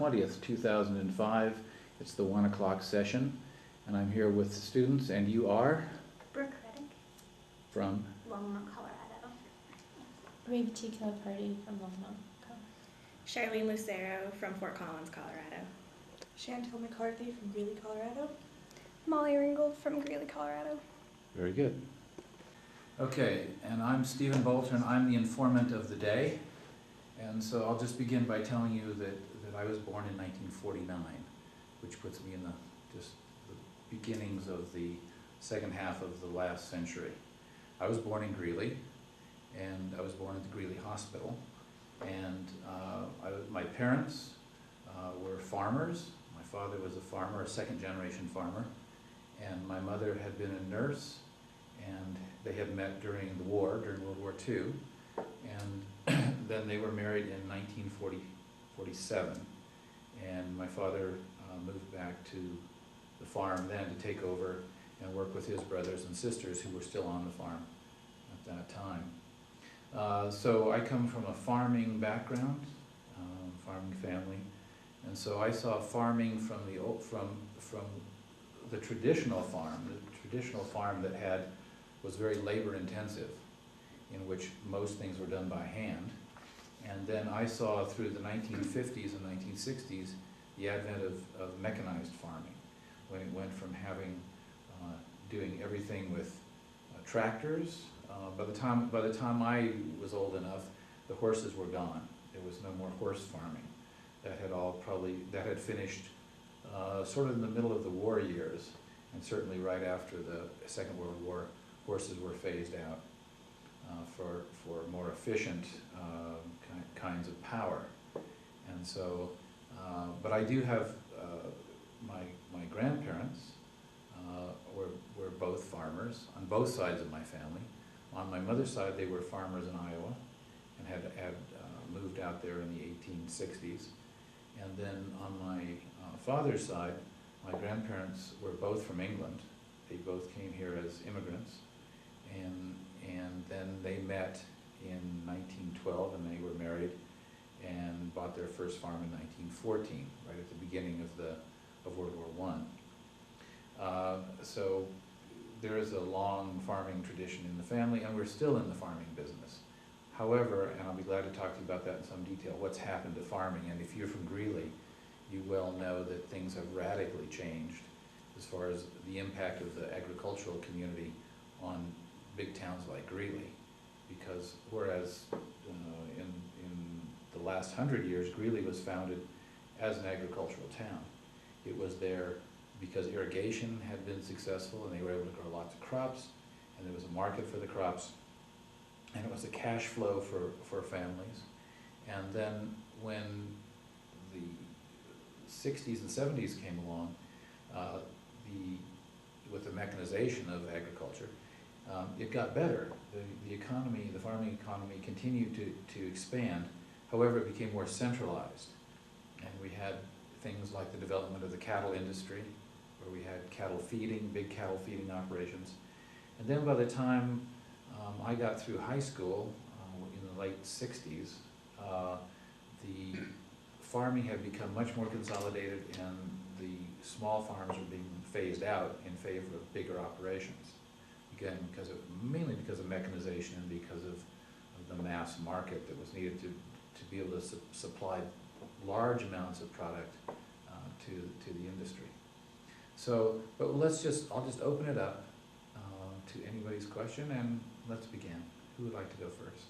20th, 2005. It's the 1 o'clock session, and I'm here with students, and you are? Brooke Reddick. From? Longmont, Colorado. Revati Kalaparty from Longmont, Colorado. Charlene Lucero from Fort Collins, Colorado. Chantel McCarthy from Greeley, Colorado. Molly Ringgold from Greeley, Colorado. Very good. Okay, and I'm Stephen Bolton. I'm the informant of the day. And so I'll just begin by telling you that I was born in 1949, which puts me in just the beginnings of the second half of the last century. I was born in Greeley, and I was born at the Greeley Hospital. And my parents were farmers. My father was a farmer, a second-generation farmer, and my mother had been a nurse, and they had met during the war, during World War II, and then they were married in 1947, and my father moved back to the farm then to take over and work with his brothers and sisters who were still on the farm at that time. So I come from a farming background, farming family, and so I saw farming from the traditional farm that was very labor intensive, in which most things were done by hand. And then I saw through the 1950s and 1960s the advent of mechanized farming, when it went from doing everything with tractors. By the time I was old enough, the horses were gone. There was no more horse farming. That had finished sort of in the middle of the war years, and certainly right after the Second World War, horses were phased out for more efficient kinds of power. And so, but I do have my grandparents were both farmers on both sides of my family. On my mother's side, they were farmers in Iowa and had moved out there in the 1860s. And then on my father's side, my grandparents were both from England. They both came here as immigrants. And then they met in 1912, and they were married and bought their first farm in 1914, right at the beginning of World War I. So there is a long farming tradition in the family, and we're still in the farming business. However, and I'll be glad to talk to you about that in some detail, what's happened to farming, and if you're from Greeley, you well know that things have radically changed as far as the impact of the agricultural community on big towns like Greeley, because whereas in the last 100 years, Greeley was founded as an agricultural town. It was there because irrigation had been successful, and they were able to grow lots of crops, and there was a market for the crops, and it was a cash flow for families. And then when the 60s and 70s came along, with the mechanization of agriculture, it got better. The economy, the farming economy, continued to expand. However, it became more centralized, and we had things like the development of the cattle industry, where we had big cattle feeding operations. And then by the time I got through high school in the late 60s, the farming had become much more consolidated, and the small farms were being phased out in favor of bigger operations. Again, mainly because of mechanization and because of the mass market that was needed to be able to supply large amounts of product to the industry. So, but I'll just open it up to anybody's question, and let's begin. Who would like to go first?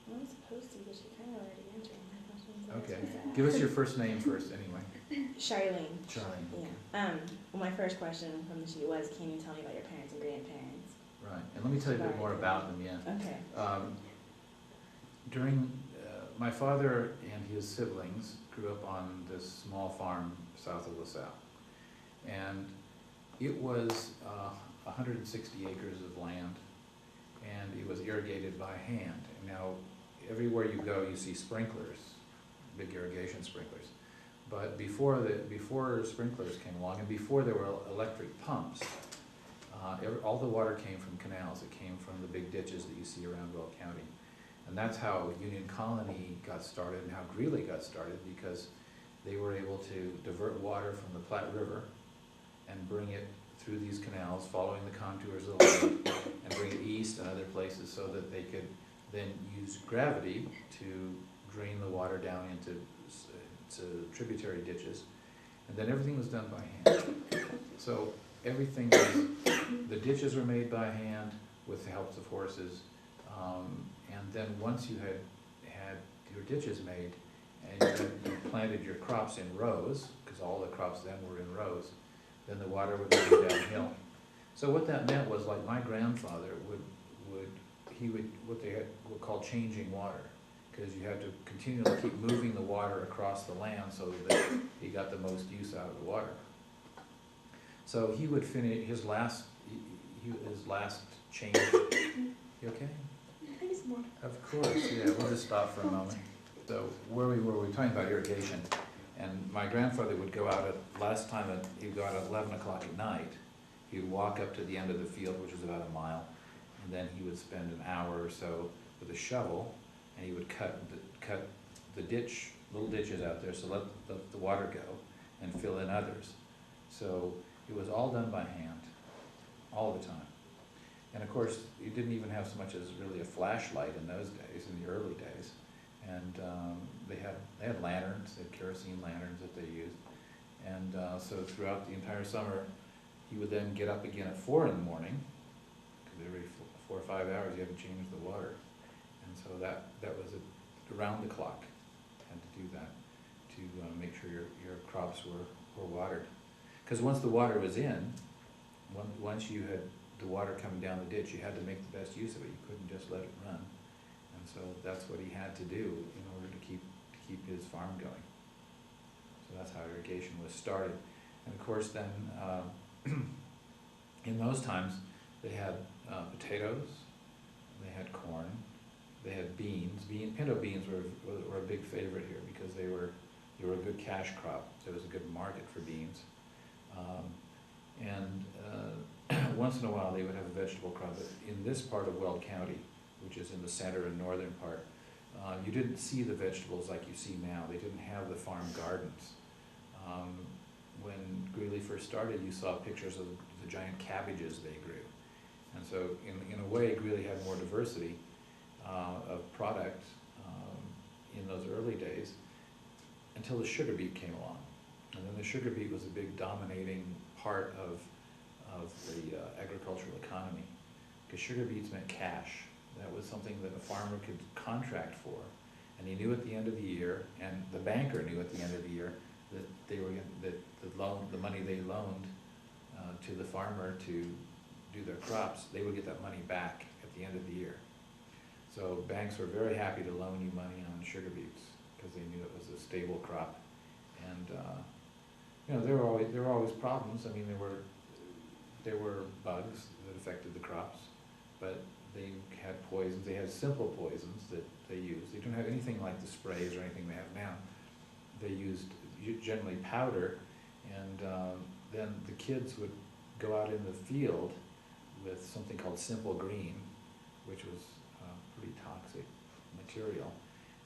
I was supposed to, but she kind of already answered my questions. Okay, give us your first name first anyway. Charlene. Charlene. Yeah. Well, my first question from the sheet was, can you tell me about your parents and grandparents? Right, and let me tell you a bit more about them, yeah. Okay. During, my father and his siblings grew up on this small farm south of LaSalle. And it was 160 acres of land, and it was irrigated by hand. And now, everywhere you go, you see sprinklers, big irrigation sprinklers. But before sprinklers came along, and before there were electric pumps, all the water came from canals. It came from the big ditches that you see around Weld County. And that's how Union Colony got started and how Greeley got started, because they were able to divert water from the Platte River and bring it through these canals, following the contours of the lake, and bring it east and other places so that they could then use gravity to drain the water down into tributary ditches. And then everything was done by hand. So everything was, the ditches were made by hand with the help of horses. And then once you had your ditches made and you planted your crops in rows, because all the crops then were in rows, then the water would go downhill. So what that meant was, like, my grandfather would what they would call changing water, because you had to continually keep moving the water across the land so that he got the most use out of the water. So he would finish his last change. You okay? Thanks, Mom. Of course, yeah, we'll just stop for a moment. So where we were talking about irrigation, and my grandfather would go out he'd go out at 11 o'clock at night. He would walk up to the end of the field, which was about a mile, and then he would spend an hour or so with a shovel, and he would cut the ditch, little ditches out there, so let the water go, and fill in others. So it was all done by hand, all the time. And of course, you didn't even have so much as really a flashlight in those days, in the early days. And they had lanterns, they had kerosene lanterns that they used. And so throughout the entire summer, he would then get up again at 4 in the morning, because every 4 or 5 hours you had to change the water. And so that was around the clock, had to do that to make sure your crops were watered. Because once the water was in, once you had the water coming down the ditch, you had to make the best use of it. You couldn't just let it run. And so that's what he had to do in order to keep his farm going. So that's how irrigation was started. And of course then, in those times, they had potatoes, they had corn, they had beans. Pinto beans were a big favorite here because they were a good cash crop. There was a good market for beans. Once in a while they would have a vegetable crop. But in this part of Weld County, which is in the center and northern part, you didn't see the vegetables like you see now. They didn't have the farm gardens. When Greeley first started, you saw pictures of the giant cabbages they grew. And so in a way, Greeley had more diversity of product in those early days until the sugar beet came along. And then the sugar beet was a big dominating part of the agricultural economy, because sugar beets meant cash. That was something that a farmer could contract for, and he knew at the end of the year, and the banker knew at the end of the year that the money they loaned to the farmer to do their crops, they would get that money back at the end of the year. So banks were very happy to loan you money on sugar beets because they knew it was a stable crop. And there were always problems. I mean, there were bugs that affected the crops, but they had poisons. They had simple poisons that they used. They didn't have anything like the sprays or anything they have now. They used generally powder, and then the kids would go out in the field with something called Simple Green, which was pretty toxic material.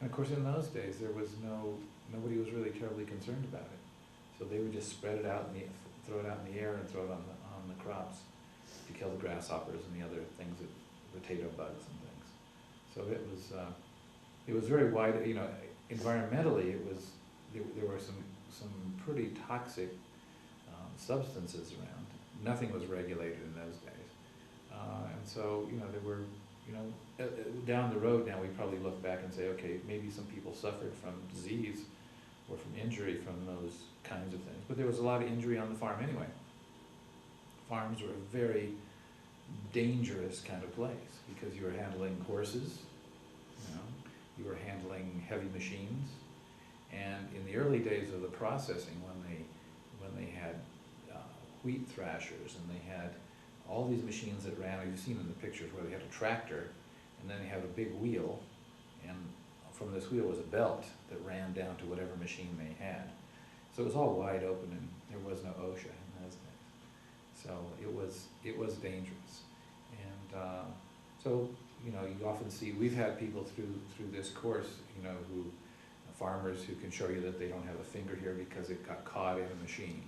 And of course, in those days, nobody was really terribly concerned about it. So they would just spread it out, throw it out in the air, and throw it on the crops to kill the grasshoppers and the other things, potato bugs and things. So it was very wide. Environmentally, there were some pretty toxic substances around. Nothing was regulated in those days, and so there were. Down the road now, we probably look back and say, okay, maybe some people suffered from disease or from injury from those kinds of things. But there was a lot of injury on the farm anyway. Farms were a very dangerous kind of place because you were handling horses, you were handling heavy machines. And in the early days of the processing, when they had wheat thrashers and they had all these machines that ran, you've seen in the pictures where they had a tractor, and then they had a big wheel, and from this wheel was a belt that ran down to whatever machine they had. So it was all wide open, and there was no OSHA in those days. So it was dangerous. And so you know, you often see, we've had people through this course, you know, who, farmers who can show you that they don't have a finger here because it got caught in a machine.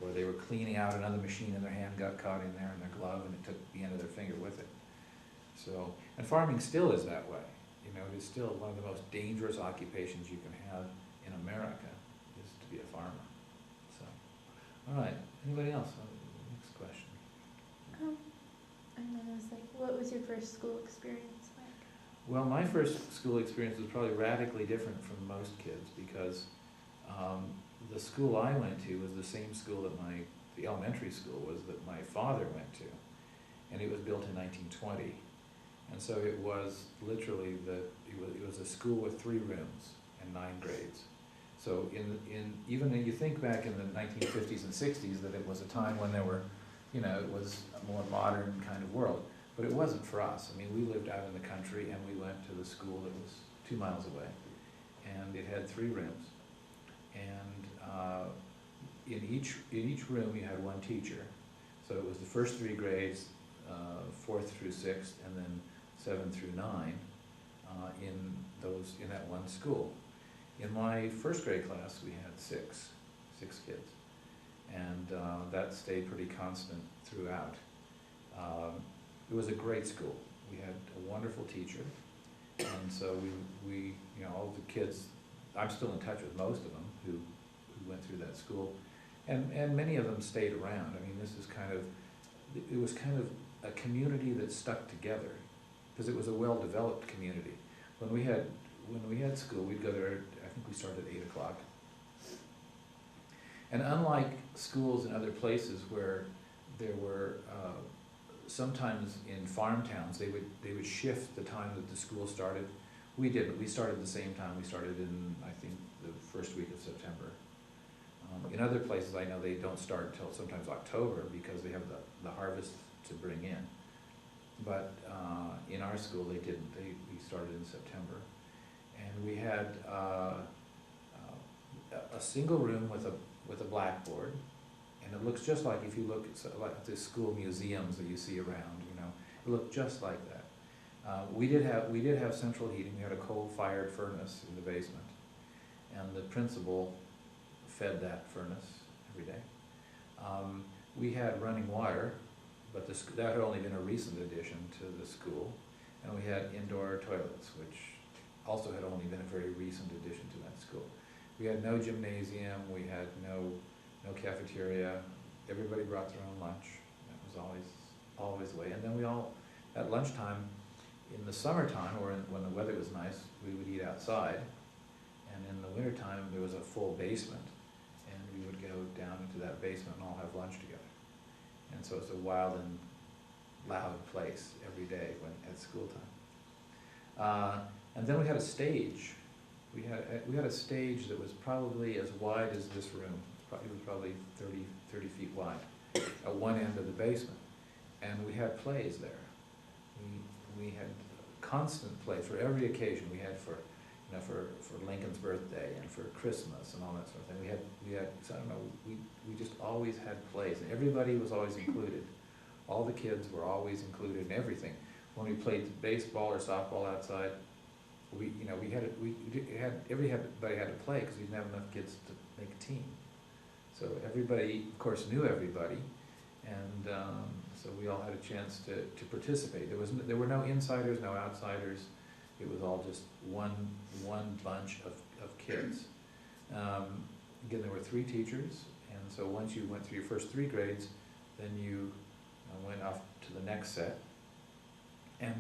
Or they were cleaning out another machine and their hand got caught in there in their glove and it took the end of their finger with it. So, and farming still is that way. You know, it is still one of the most dangerous occupations you can have in America, is to be a farmer. So, all right, anybody else? Next question. And then I was like, what was your first school experience like? Well, my first school experience was probably radically different from most kids because the school I went to was the same school that the elementary school was that my father went to. And it was built in 1920. And so it was literally it was a school with 3 rooms and 9 grades. So even when you think back in the 1950s and 60s that it was a time when there were, you know, it was a more modern kind of world. But it wasn't for us. I mean, we lived out in the country and we went to the school that was 2 miles away. And it had 3 rooms. And in each room you had 1 teacher. So it was the first 3 grades, 4th through 6th, and then 7 through 9 in that one school. In my first grade class, we had six kids, and that stayed pretty constant throughout. It was a great school. We had a wonderful teacher, and so we you know, all the kids, I'm still in touch with most of them who went through that school, and many of them stayed around. I mean, it was kind of a community that stuck together, because it was a well-developed community. When we had school, we'd go there, I think we started at 8 o'clock. And unlike schools in other places where there were, sometimes in farm towns, they would shift the time that the school started. We didn't. We started the same time. We started in, I think, the first week of September. In other places, I know they don't start until sometimes October because they have the harvest to bring in. But in our school, they didn't. We started in September. And we had a single room with a blackboard. And it looks just like, if you look at the school museums that you see around, you know, it looked just like that. We did have central heating. We had a coal-fired furnace in the basement, and the principal fed that furnace every day. We had running water, but that had only been a recent addition to the school, and we had indoor toilets, which also had only been a very recent addition to that school. We had no gymnasium. We had no cafeteria. Everybody brought their own lunch. That was always the way. And then we all, at lunchtime, in the summertime, or when the weather was nice, we would eat outside. And in the wintertime, there was a full basement. And we would go down into that basement and all have lunch together. And so it's a wild and loud place every day at school time. And then we had a stage. We had a stage that was probably as wide as this room. It was probably 30 feet wide at one end of the basement. And we had plays there. We had constant plays for every occasion. We had for Lincoln's birthday and for Christmas and all that sort of thing. We had so I don't know, we just always had plays, and everybody was always included. All the kids were always included in everything. When we played baseball or softball outside, everybody had to play because we didn't have enough kids to make a team. So everybody, of course, knew everybody, and so we all had a chance to participate. There were no insiders, no outsiders. It was all just one bunch of kids. Again, there were 3 teachers, and so once you went through your first 3 grades, then you went off to the next set. And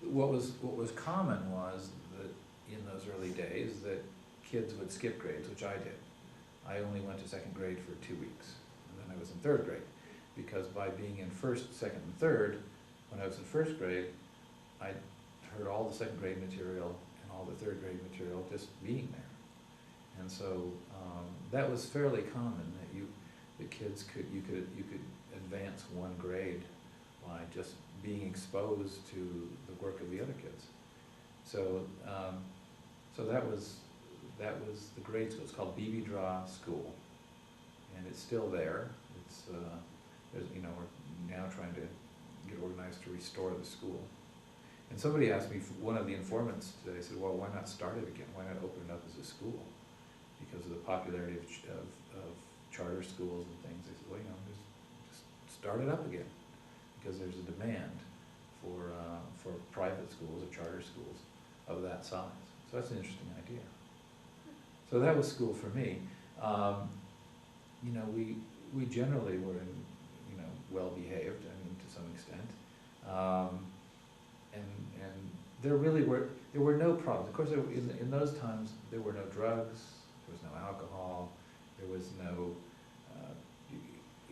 what was common was that in those early days that kids would skip grades, which I did. I only went to 2nd grade for 2 weeks, and then I was in 3rd grade, because by being in 1st, 2nd, and 3rd, when I was in 1st grade, I heard all the 2nd grade material and all the 3rd grade material just being there, and so that was fairly common that the kids could advance 1 grade by just being exposed to the work of the other kids. So that was the grade school. It's called B.B. Draw School, and it's still there. It's we're now trying to get organized to restore the school. And somebody asked me, one of the informants today said, well, why not start it again? Why not open it up as a school? Because of the popularity of charter schools and things. They said, well, just start it up again. Because there's a demand for private schools or charter schools of that size. So that's an interesting idea. So that was school for me. We generally were well behaved, to some extent. And there were no problems. Of course, in those times, there were no drugs, there was no alcohol, there was no,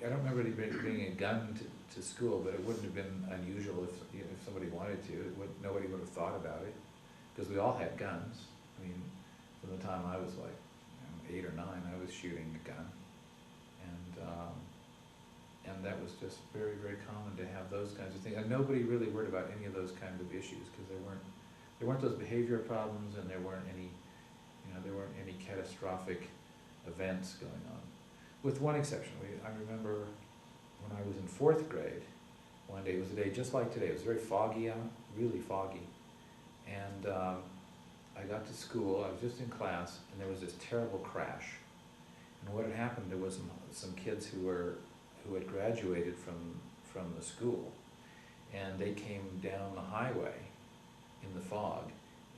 I don't remember bringing a gun to school, but it wouldn't have been unusual if somebody wanted to. Nobody would have thought about it, because we all had guns. I mean, from the time I was like 8 or 9, I was shooting a gun. And that was just very, very common to have those kinds of things. And nobody really worried about any of those kinds of issues, because there weren't those behavioral problems, and there weren't any catastrophic events going on. With one exception, I remember when I was in 4th grade, one day, it was a day just like today, it was very foggy out, really foggy. And I got to school, I was just in class, and there was this terrible crash. And what had happened, there was some kids who had graduated from the school, and they came down the highway in the fog,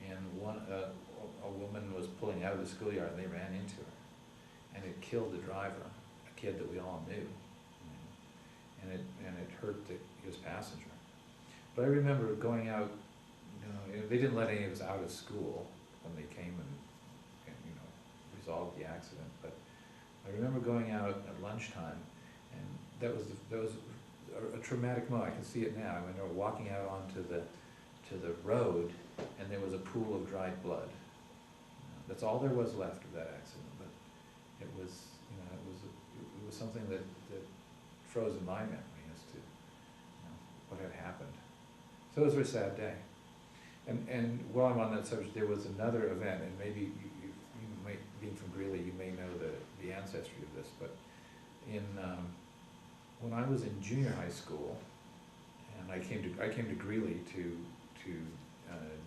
and a woman was pulling out of the schoolyard, and they ran into her, and it killed the driver, a kid that we all knew, and it hurt his passenger. But I remember going out, they didn't let any of us out of school when they came and resolved the accident, but I remember going out at lunchtime, and that was a traumatic moment. I can see it now. I remember walking out onto the road, and there was a pool of dried blood. That's all there was left of that accident. But it was something that froze in my memory as to what had happened. So it was a very sad day. And while I'm on that subject, there was another event, and maybe you might, being from Greeley, you may know the ancestry of this, but when I was in junior high school, and I came to Greeley to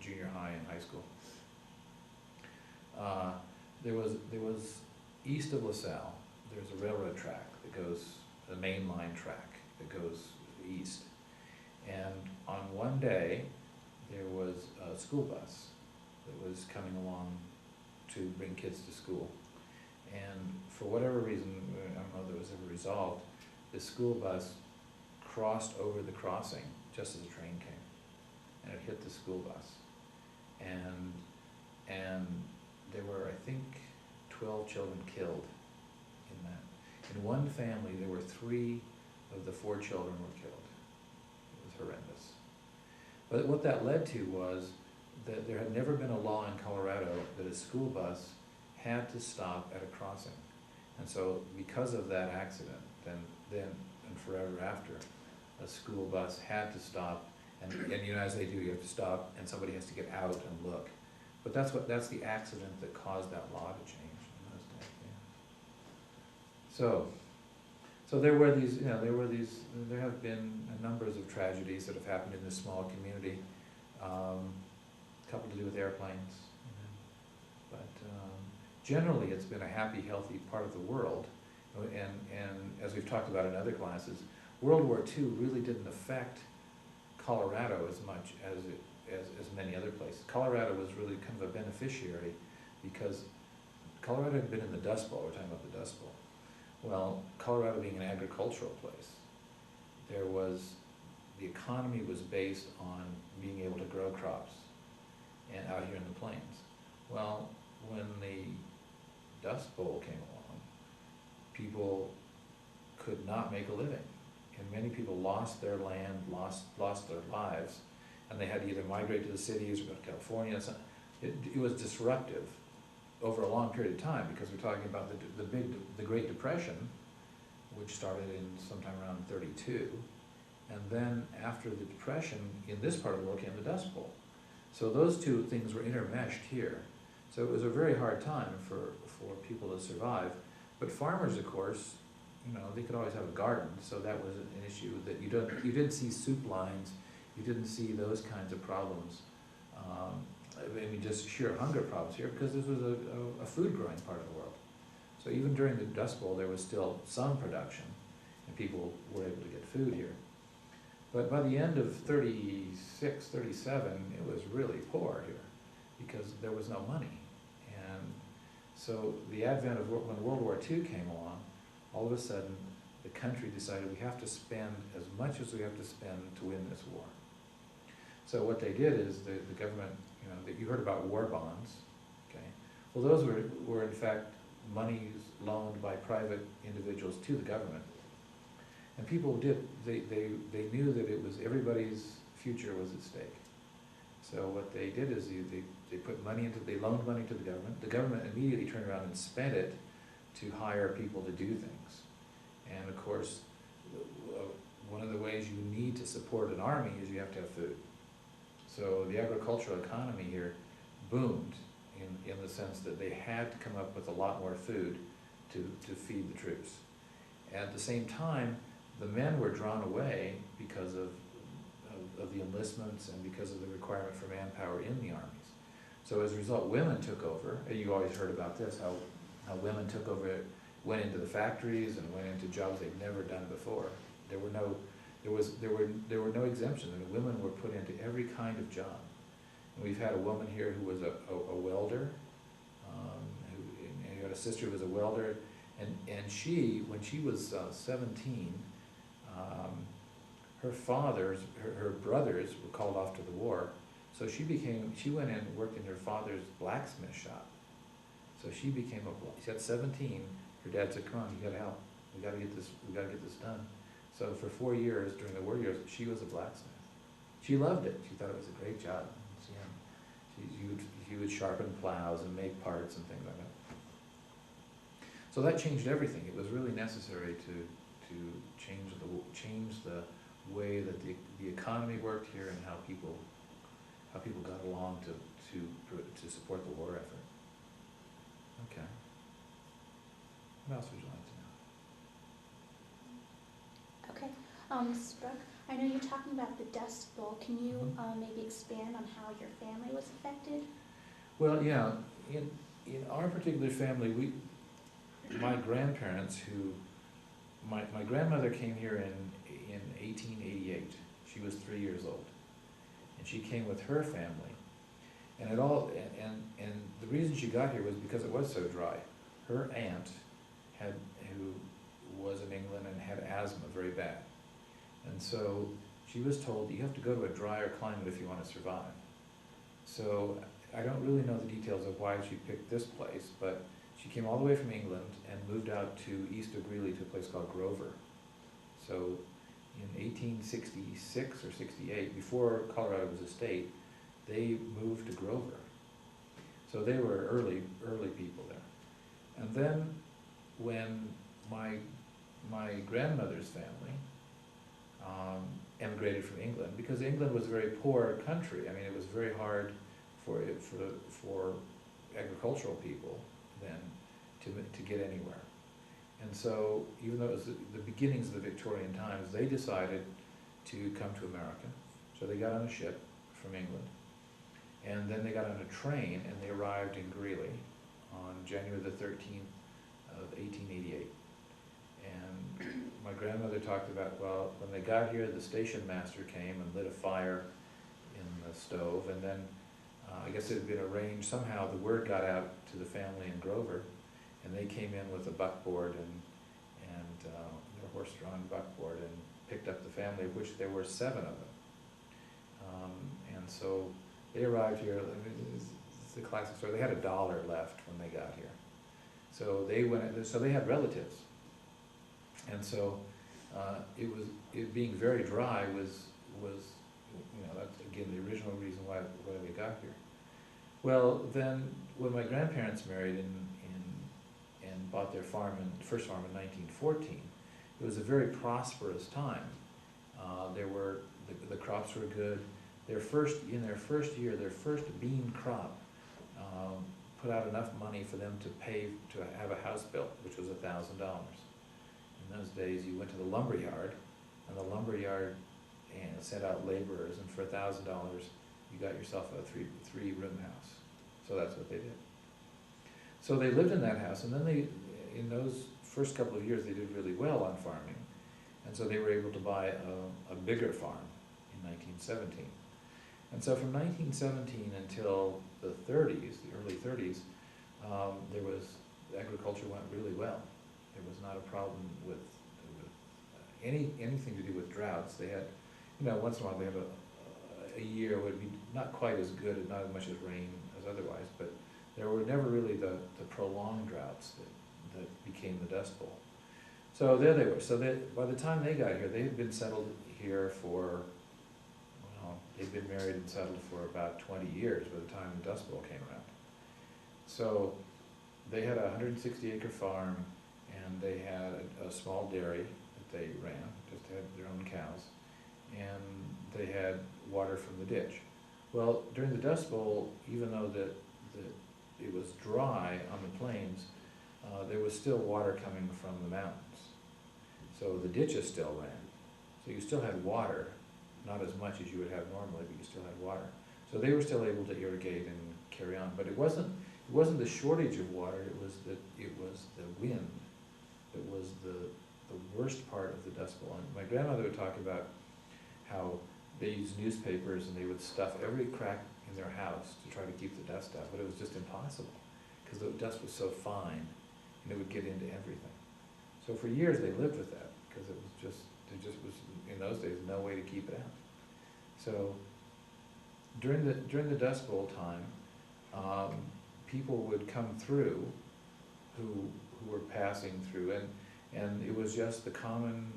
junior high and high school, there was east of LaSalle, there's a railroad track that goes, the main line track that goes east. And on one day, there was a school bus that was coming along to bring kids to school. And for whatever reason, I don't know if it was ever resolved, the school bus crossed over the crossing just as the train came, and it hit the school bus. And there were, I think, 12 children killed in that. In one family, there were 3 of the 4 children were killed. It was horrendous. But what that led to was that there had never been a law in Colorado that a school bus had to stop at a crossing. And so because of that accident, then and forever after, a school bus had to stop, and as they do, you have to stop and somebody has to get out and look. But that's the accident that caused that law to change in those days, yeah. So there have been numbers of tragedies that have happened in this small community, a couple to do with airplanes, but generally it's been a happy, healthy part of the world. And as we've talked about in other classes, World War II really didn't affect Colorado as much as many other places. Colorado was really kind of a beneficiary because Colorado had been in the Dust Bowl. We're talking about the Dust Bowl. Well, Colorado being an agricultural place, the economy was based on being able to grow crops and out here in the plains. Well, when the Dust Bowl came along, people could not make a living, and many people lost their land, lost their lives, and they had to either migrate to the cities or go to California. So it was disruptive over a long period of time, because we're talking about the Great Depression, which started in sometime around 32, and then after the Depression, in this part of the world came the Dust Bowl. So those two things were intermeshed here. So it was a very hard time for people to survive. But farmers, of course, they could always have a garden, so that was an issue that you didn't see soup lines You didn't see those kinds of problems. I mean, just sheer hunger problems here, because this was a food growing part of the world. So even during the Dust Bowl, there was still some production, and people were able to get food here. But by the end of 36, 37, it was really poor here, because there was no money. And so the advent of, when World War II came along, all of a sudden, the country decided we have to spend as much as we have to spend to win this war. So what they did is the government, you know, that you heard about war bonds, okay? Well, those were in fact monies loaned by private individuals to the government. And people they knew that it was everybody's future was at stake. So what they did is they put money into, they loaned money to the government. The government immediately turned around and spent it to hire people to do things. And of course, one of the ways you need to support an army is you have to have food. So the agricultural economy here boomed in the sense that they had to come up with a lot more food to feed the troops. At the same time, the men were drawn away because of the enlistments and because of the requirement for manpower in the armies. So as a result, women took over. You always heard about this, how women took over, went into the factories and went into jobs they'd never done before. There were no exemptions. I mean, women were put into every kind of job. And we've had a woman here who was a welder, and you had a sister who was a welder, and she, when she was 17, her brothers were called off to the war, so she went in and worked in her father's blacksmith shop. So she at 17, her dad said, "Come on, you gotta help. We gotta get this done." So for 4 years, during the war years, she was a blacksmith. She loved it. She thought it was a great job. She would sharpen plows and make parts and things like that. So that changed everything. It was really necessary to change the way that the economy worked here and how people got along to support the war effort. Okay. What else would you like to know? Okay, Mrs. Brooke, I know you're talking about the Dust Bowl. Can you maybe expand on how your family was affected? Well, yeah, in our particular family, my grandparents my grandmother came here in 1888. She was 3 years old, and she came with her family, and the reason she got here was because it was so dry. Her aunt who was in England and had asthma very bad, and so she was told, you have to go to a drier climate if you want to survive. So I don't really know the details of why she picked this place, but she came all the way from England and moved out to east of Greeley to a place called Grover. So in 1866 or 68, before Colorado was a state, they moved to Grover. So they were early people there. And then when my grandmother's family emigrated from England, because England was a very poor country. I mean, it was very hard for agricultural people then to get anywhere. And so, even though it was the beginnings of the Victorian times, they decided to come to America. So they got on a ship from England, and then they got on a train, and they arrived in Greeley on January the 13th of 1888. And my grandmother talked about, well, when they got here, the station master came and lit a fire in the stove, and then I guess it had been arranged, somehow the word got out to the family in Grover, and they came in with a buckboard and their horse-drawn buckboard and picked up the family, of which there were 7 of them. And so they arrived here. I mean, it's the classic story. They had $1 left when they got here, so they went. So they had relatives, and so it being very dry was that's again the original reason why they got here. Well, then when my grandparents married and bought their first farm in 1914, it was a very prosperous time. The crops were good. In their first year, their first bean crop put out enough money for them to have a house built, which was $1,000. In those days, you went to the lumber yard, and the lumber yard and sent out laborers, and for $1,000, you got yourself a three-room house. So that's what they did. So they lived in that house, and then they, in those first couple of years, they did really well on farming. And so they were able to buy a bigger farm in 1917. And so from 1917 until the 30s, the early 30s, agriculture went really well. There was not a problem with anything to do with droughts. They had, once in a while they have a year would be not quite as good, and not as much as rain as otherwise, but there were never really the prolonged droughts that became the Dust Bowl. So there they were. So by the time they got here, they had been settled here for, they'd been married and settled for about 20 years by the time the Dust Bowl came around. So they had a 160-acre farm, and they had a small dairy that they ran, just had their own cows, and they had water from the ditch. Well, during the Dust Bowl, even though it was dry on the plains, there was still water coming from the mountains. So the ditches still ran. So you still had water, not as much as you would have normally, but you still had water. So they were still able to irrigate and carry on, but it wasn't the shortage of water, it was the wind that was the worst part of the Dust Bowl. And my grandmother would talk about how they used newspapers and they would stuff every crack in their house to try to keep the dust out, but it was just impossible because the dust was so fine and it would get into everything. So for years they lived with that because there just was, in those days, no way to keep it out. So during the Dust Bowl time, people would come through who were passing through, and it was just the common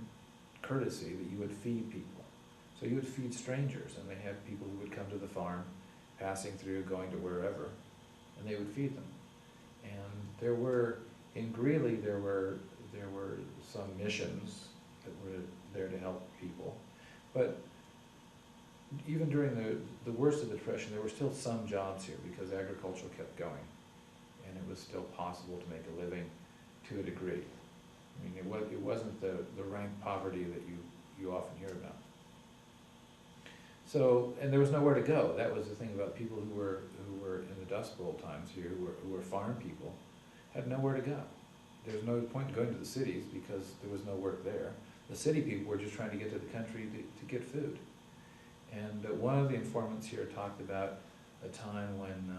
courtesy that you would feed people. So you would feed strangers, and they had people who would come to the farm, passing through, going to wherever, and they would feed them. And there were, in Greeley, there were some missions that were there to help people, but even during the worst of the Depression, there were still some jobs here because agriculture kept going, and it was still possible to make a living to a degree. I mean, it wasn't the rank poverty that you often hear about. So, and there was nowhere to go. That was the thing about people who were in the Dust Bowl times here, who were farm people, had nowhere to go. There was no point in going to the cities because there was no work there. The city people were just trying to get to the country to get food. And one of the informants here talked about a time when